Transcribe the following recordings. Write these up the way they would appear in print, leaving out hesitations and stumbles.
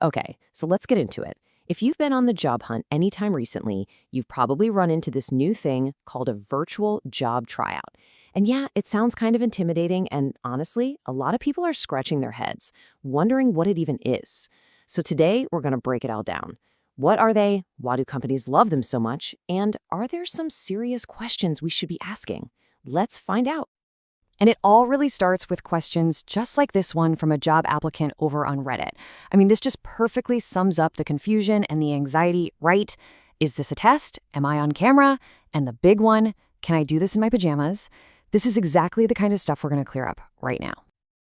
Okay, so let's get into it. If you've been on the job hunt anytime recently, you've probably run into this new thing called a virtual job tryout. And yeah, it sounds kind of intimidating, and honestly, a lot of people are scratching their heads, wondering what it even is. So today, we're going to break it all down. What are they? Why do companies love them so much? And are there some serious questions we should be asking? Let's find out. And it all really starts with questions just like this one from a job applicant over on Reddit. I mean, this just perfectly sums up the confusion and the anxiety, right? Is this a test? Am I on camera? And the big one, can I do this in my pajamas? This is exactly the kind of stuff we're going to clear up right now.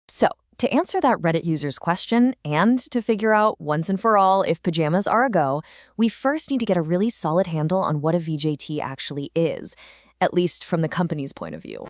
So, to answer that Reddit user's question and to figure out once and for all if pajamas are a go, we first need to get a really solid handle on what a VJT actually is, at least from the company's point of view.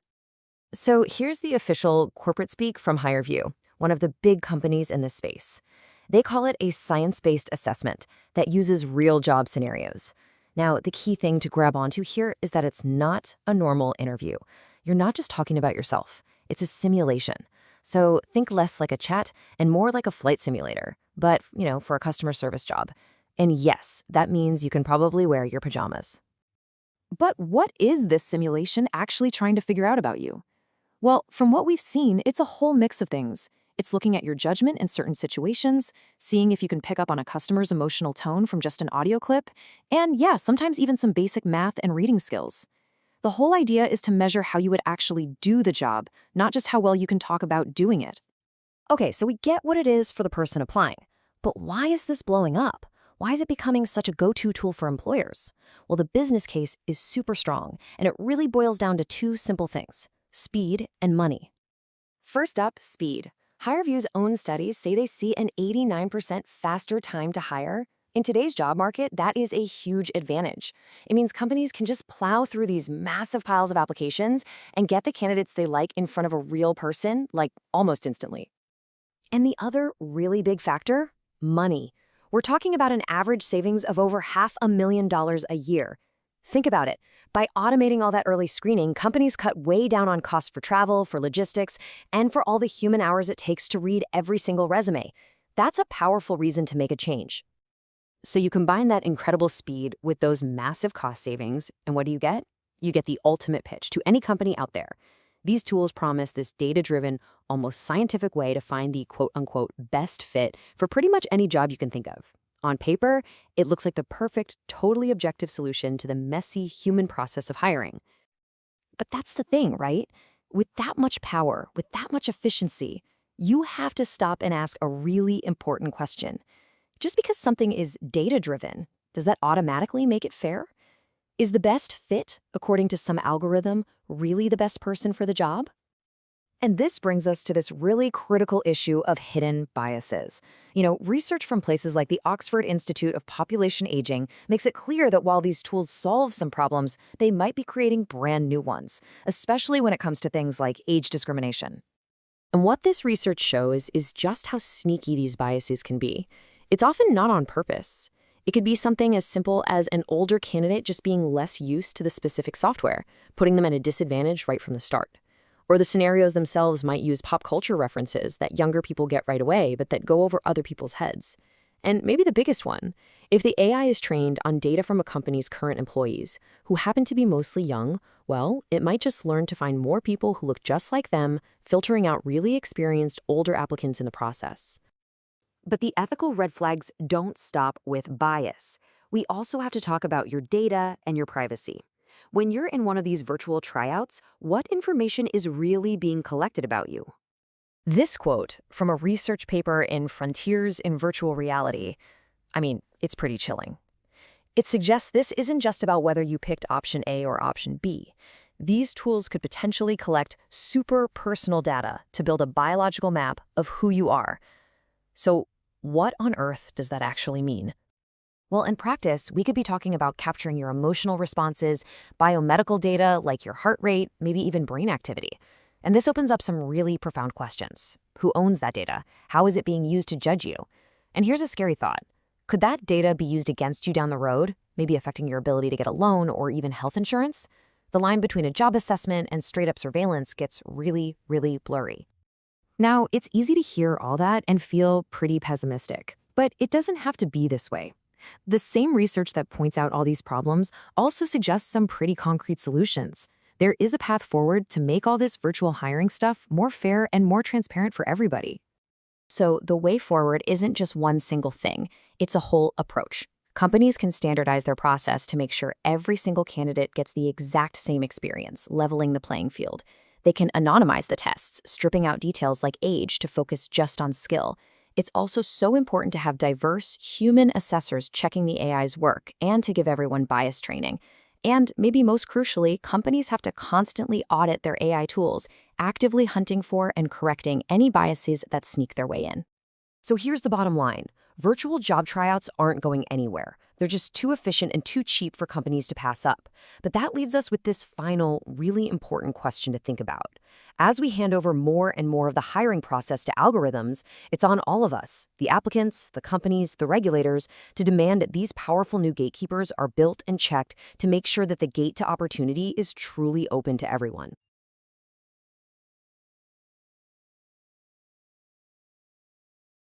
So here's the official corporate speak from hirevue, one of the big companies in this space. They call it a science-based assessment that uses real job scenarios. Now, the key thing to grab onto here is that it's not a normal interview. You're not just talking about yourself. It's a simulation. So think less like a chat and more like a flight simulator, but, for a customer service job. And yes, that means you can probably wear your pajamas. But what is this simulation actually trying to figure out about you? Well, from what we've seen, it's a whole mix of things. It's looking at your judgment in certain situations, seeing if you can pick up on a customer's emotional tone from just an audio clip, and yeah, sometimes even some basic math and reading skills. The whole idea is to measure how you would actually do the job, not just how well you can talk about doing it. Okay, so we get what it is for the person applying. But why is this blowing up? Why is it becoming such a go-to tool for employers? Well, the business case is super strong, and it really boils down to two simple things: speed and money. First up, speed. HireVue's own studies say they see an 89% faster time to hire. In today's job market, that is a huge advantage. It means companies can just plow through these massive piles of applications and get the candidates they like in front of a real person, like almost instantly. And the other really big factor? Money. We're talking about an average savings of over $500,000 a year. Think about it. By automating all that early screening, companies cut way down on costs for travel, for logistics, and for all the human hours it takes to read every single resume. That's a powerful reason to make a change. So you combine that incredible speed with those massive cost savings, and what do you get? You get the ultimate pitch to any company out there. These tools promise this data-driven, almost scientific way to find the quote-unquote best fit for pretty much any job you can think of. On paper, it looks like the perfect, totally objective solution to the messy human process of hiring. But that's the thing, right? With that much power, with that much efficiency, you have to stop and ask a really important question. Just because something is data-driven, does that automatically make it fair? Is the best fit, according to some algorithm, really the best person for the job? And this brings us to this really critical issue of hidden biases. Research from places like the Oxford Institute of Population Aging makes it clear that while these tools solve some problems, they might be creating brand new ones, especially when it comes to things like age discrimination. And what this research shows is just how sneaky these biases can be. It's often not on purpose. It could be something as simple as an older candidate just being less used to the specific software, putting them at a disadvantage right from the start. Or the scenarios themselves might use pop culture references that younger people get right away, but that go over other people's heads. And maybe the biggest one, if the AI is trained on data from a company's current employees, who happen to be mostly young, well, it might just learn to find more people who look just like them, filtering out really experienced older applicants in the process. But the ethical red flags don't stop with bias. We also have to talk about your data and your privacy. When you're in one of these virtual tryouts, what information is really being collected about you? This quote from a research paper in Frontiers in Virtual Reality, it's pretty chilling. It suggests this isn't just about whether you picked option A or option B. These tools could potentially collect super personal data to build a biological map of who you are. So what on earth does that actually mean? Well, in practice, we could be talking about capturing your emotional responses, biomedical data like your heart rate, maybe even brain activity. And this opens up some really profound questions. Who owns that data? How is it being used to judge you? And here's a scary thought. Could that data be used against you down the road, maybe affecting your ability to get a loan or even health insurance? The line between a job assessment and straight-up surveillance gets really, really blurry. Now, it's easy to hear all that and feel pretty pessimistic. But it doesn't have to be this way. The same research that points out all these problems also suggests some pretty concrete solutions. There is a path forward to make all this virtual hiring stuff more fair and more transparent for everybody. So the way forward isn't just one single thing, it's a whole approach. Companies can standardize their process to make sure every single candidate gets the exact same experience, leveling the playing field. They can anonymize the tests, stripping out details like age to focus just on skill. It's also so important to have diverse, human assessors checking the AI's work and to give everyone bias training. And maybe most crucially, companies have to constantly audit their AI tools, actively hunting for and correcting any biases that sneak their way in. So here's the bottom line. Virtual job tryouts aren't going anywhere. They're just too efficient and too cheap for companies to pass up. But that leaves us with this final, really important question to think about. As we hand over more and more of the hiring process to algorithms, it's on all of us, the applicants, the companies, the regulators, to demand that these powerful new gatekeepers are built and checked to make sure that the gate to opportunity is truly open to everyone.